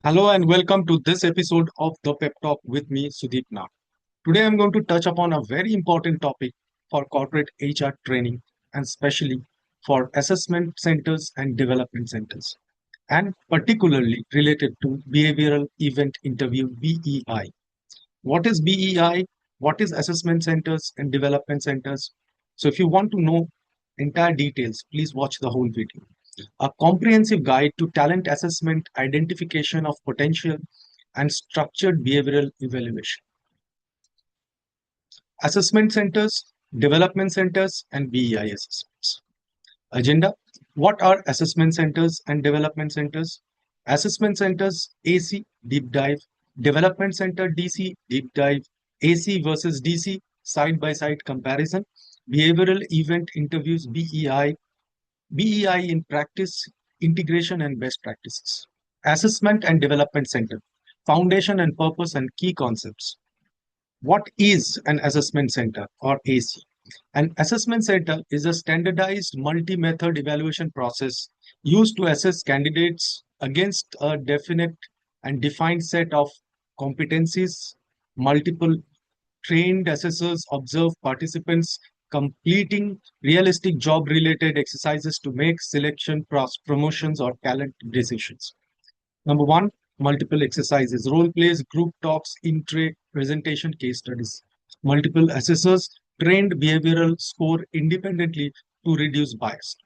Hello and welcome to this episode of the Pep Talk with me, Sudeep Nag. Today I'm going to touch upon a very important topic for corporate HR training and especially for assessment centers and development centers, and particularly related to behavioral event interview BEI. What is BEI? What is assessment centers and development centers? So if you want to know entire details, please watch the whole video. A comprehensive guide to talent assessment, identification of potential, and structured behavioral evaluation. Assessment centers, development centers, and BEI assessments. Agenda. What are assessment centers and development centers? Assessment centers, AC, deep dive. Development center, DC, deep dive. AC versus DC, side by side comparison. Behavioral event interviews, BEI. BEI in practice, integration and best practices. Assessment and Development Center, foundation and purpose and key concepts. What is an assessment center or AC? An assessment center is a standardized multi-method evaluation process used to assess candidates against a definite and defined set of competencies. Multiple trained assessors observe participants completing realistic job related exercises to make selection, promotions, or talent decisions. Number one, multiple exercises, role plays, group talks, intake, presentation, case studies. Multiple assessors trained behavioral score independently to reduce bias.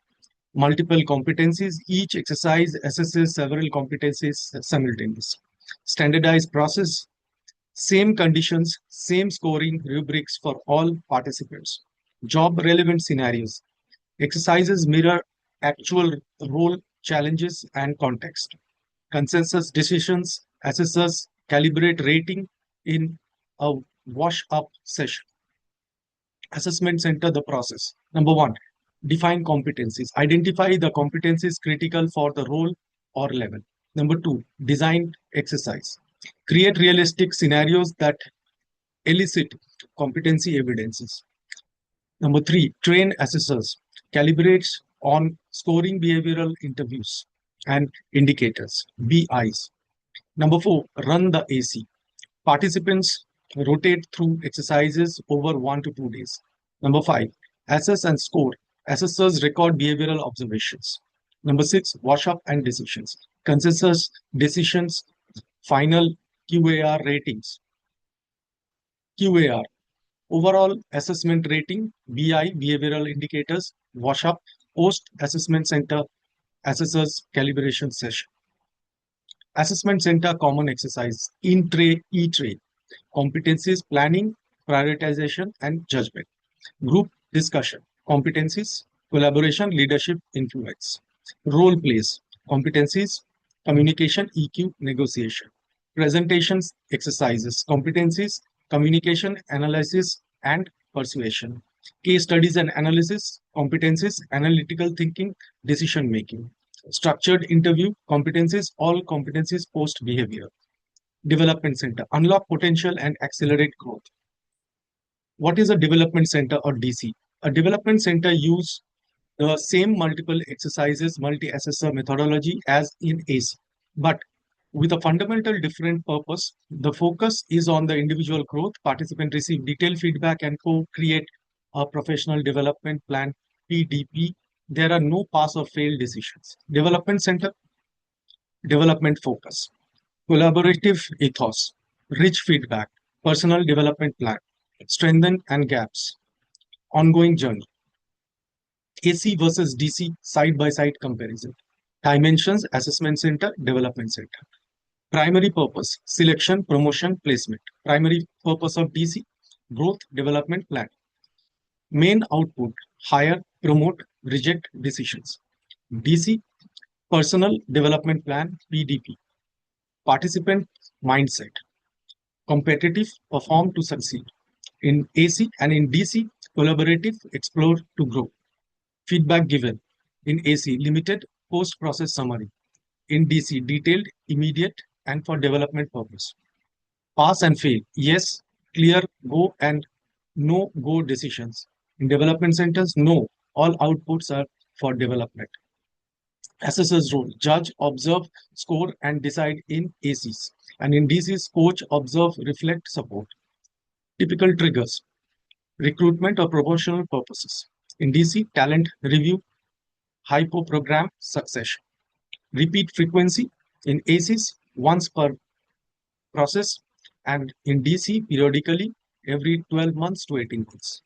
Multiple competencies, each exercise assesses several competencies simultaneously. Standardized process, same conditions, same scoring rubrics for all participants. Job relevant scenarios. Exercises mirror actual role challenges and context. Consensus decisions, assessors calibrate rating in a wash up session. Assessment center the process. Number one, define competencies. Identify the competencies critical for the role or level. Number two, design exercise. Create realistic scenarios that elicit competency evidences. Number three, train assessors. Calibrates on scoring behavioral interviews and indicators, BIs. Number four, run the AC. Participants rotate through exercises over 1 to 2 days. Number five, assess and score. Assessors record behavioral observations. Number six, wash up and decisions. Consensus decisions, final QAR ratings. QAR, overall assessment rating, BI, behavioral indicators, wash up, post assessment center, assessors calibration session. Assessment center common exercise, in-tray, e-tray, competencies, planning, prioritization, and judgment. Group discussion, competencies, collaboration, leadership, influence. Role plays, competencies, communication, EQ, negotiation. Presentations, exercises, competencies, communication, analysis, and persuasion. Case studies and analysis, competencies, analytical thinking, decision making. Structured interview, competencies, all competencies post behavior. Development center, unlock potential and accelerate growth. What is a development center or DC? A development center use the same multiple exercises, multi-assessor methodology as in AC, but with a fundamental different purpose. The focus is on the individual growth. Participants receive detailed feedback and co-create a professional development plan, PDP. There are no pass or fail decisions. Development center, development focus, collaborative ethos, rich feedback, personal development plan, strengthen and gaps, ongoing journey. AC versus DC side by side comparison. Dimensions, assessment center, development center. Primary purpose, selection, promotion, placement. Primary purpose of DC, growth, development plan. Main output, hire, promote, reject decisions. DC, personal development plan, PDP. Participant mindset, competitive, perform to succeed. In AC and in DC, collaborative, explore to grow. Feedback given. In AC, limited, post-process summary. In DC, detailed, immediate, and for development purpose. Pass and fail. Yes, clear, go, and no go decisions. In development centers, no. All outputs are for development. Assessor's role: judge, observe, score, and decide in ACs. And in DCs, coach, observe, reflect, support. Typical triggers: recruitment or promotional purposes. In DC, talent review, hypo program, succession. Repeat frequency. In ACs, once per process, and in DC, periodically, every 12 months to 18 months.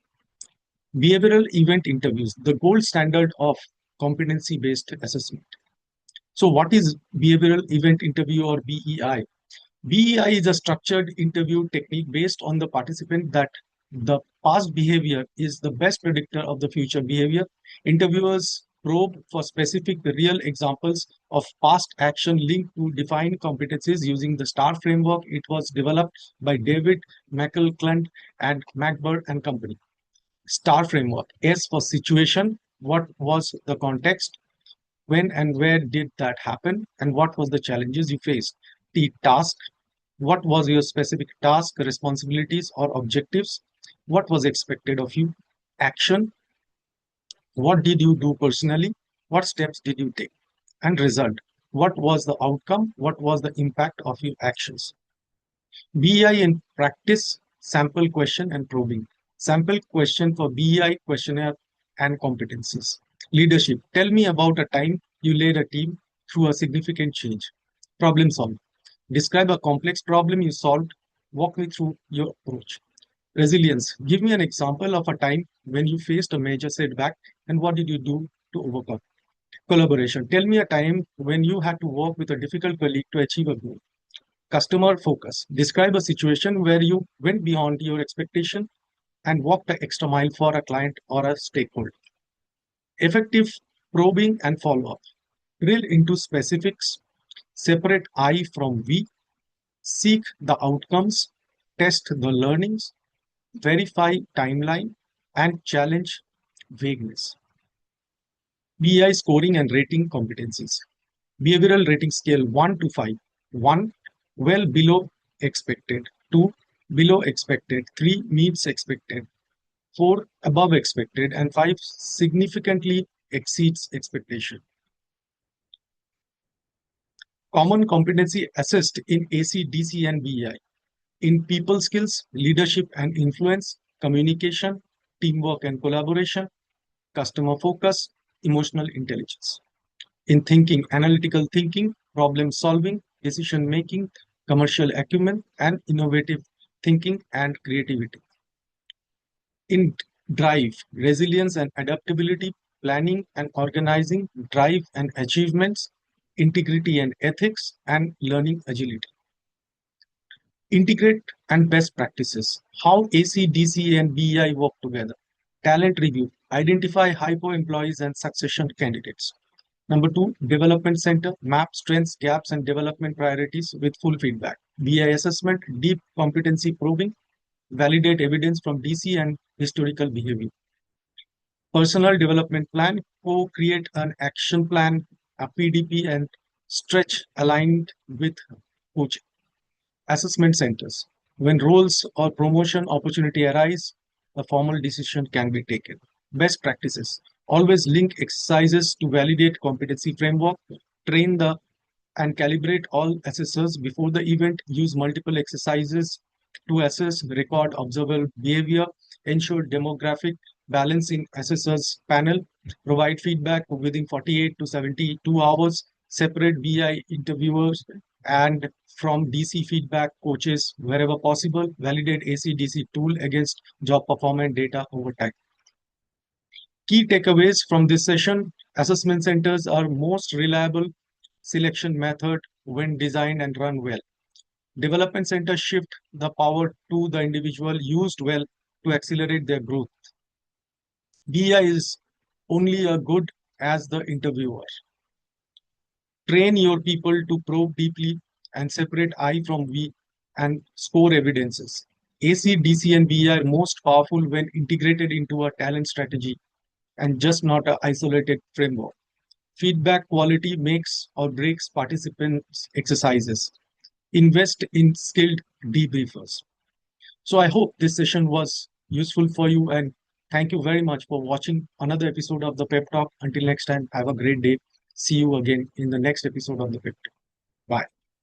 Behavioral event interviews, the gold standard of competency based assessment. So, what is behavioral event interview, or BEI? BEI is a structured interview technique based on the participant that the past behavior is the best predictor of the future behavior. Interviewers probe for specific real examples of past action linked to defined competencies using the STAR framework. It was developed by David McElclunt and McBird and Company. STAR framework: S for situation, what was the context, when and where did that happen, and what was the challenges you faced. T, task: what was your specific task, responsibilities, or objectives? What was expected of you? Action: what did you do personally? What steps did you take? And result: what was the outcome? What was the impact of your actions? BEI in practice: sample question and probing. Sample question for BEI questionnaire and competencies. Leadership: tell me about a time you led a team through a significant change. Problem solving: describe a complex problem you solved. Walk me through your approach. Resilience: give me an example of a time when you faced a major setback and what did you do to overcome. Collaboration: tell me a time when you had to work with a difficult colleague to achieve a goal. Customer focus: describe a situation where you went beyond your expectation and walked the extra mile for a client or a stakeholder. Effective probing and follow up: drill into specifics, separate I from we, seek the outcomes, test the learnings, verify timeline, and challenge vagueness. BI scoring and rating competencies. Behavioral rating scale 1 to 5. 1, well below expected. 2, below expected. 3, meets expected. 4, above expected. And 5, significantly exceeds expectation. Common competency assessed in AC, DC, and BEI. In people skills, leadership and influence, communication, teamwork and collaboration, customer focus, emotional intelligence. In thinking, analytical thinking, problem solving, decision making, commercial acumen, and innovative thinking and creativity. In drive, resilience and adaptability, planning and organizing, drive and achievements, integrity and ethics, and learning agility. Integrate and best practices. How AC, DC, and BEI work together. Talent review. Identify hypo employees and succession candidates. Number 2, development center. Map strengths, gaps, and development priorities with full feedback. BI assessment. Deep competency probing. Validate evidence from DC and historical behavior. Personal development plan. Co-create an action plan, a PDP, and stretch aligned with coaching. Assessment centers. When roles or promotion opportunity arise, a formal decision can be taken. Best practices. Always link exercises to validate competency framework. Train the and calibrate all assessors before the event. Use multiple exercises to assess, record observable behavior. Ensure demographic balance in assessors panel. Provide feedback within 48 to 72 hours. Separate BI interviewers and from DC feedback coaches wherever possible. Validate AC/DC tool against job performance data over time. Key takeaways from this session: assessment centers are most reliable selection method when designed and run well. Development centers shift the power to the individual used well to accelerate their growth. BI is only as good as the interviewer. Train your people to probe deeply and separate I from we and score evidences. AC, DC, and BI are most powerful when integrated into a talent strategy and just not an isolated framework. Feedback quality makes or breaks participants' exercises. Invest in skilled debriefers. So I hope this session was useful for you, and thank you very much for watching another episode of the Pep Talk. Until next time, have a great day. See you again in the next episode of the Pep Talk. Bye.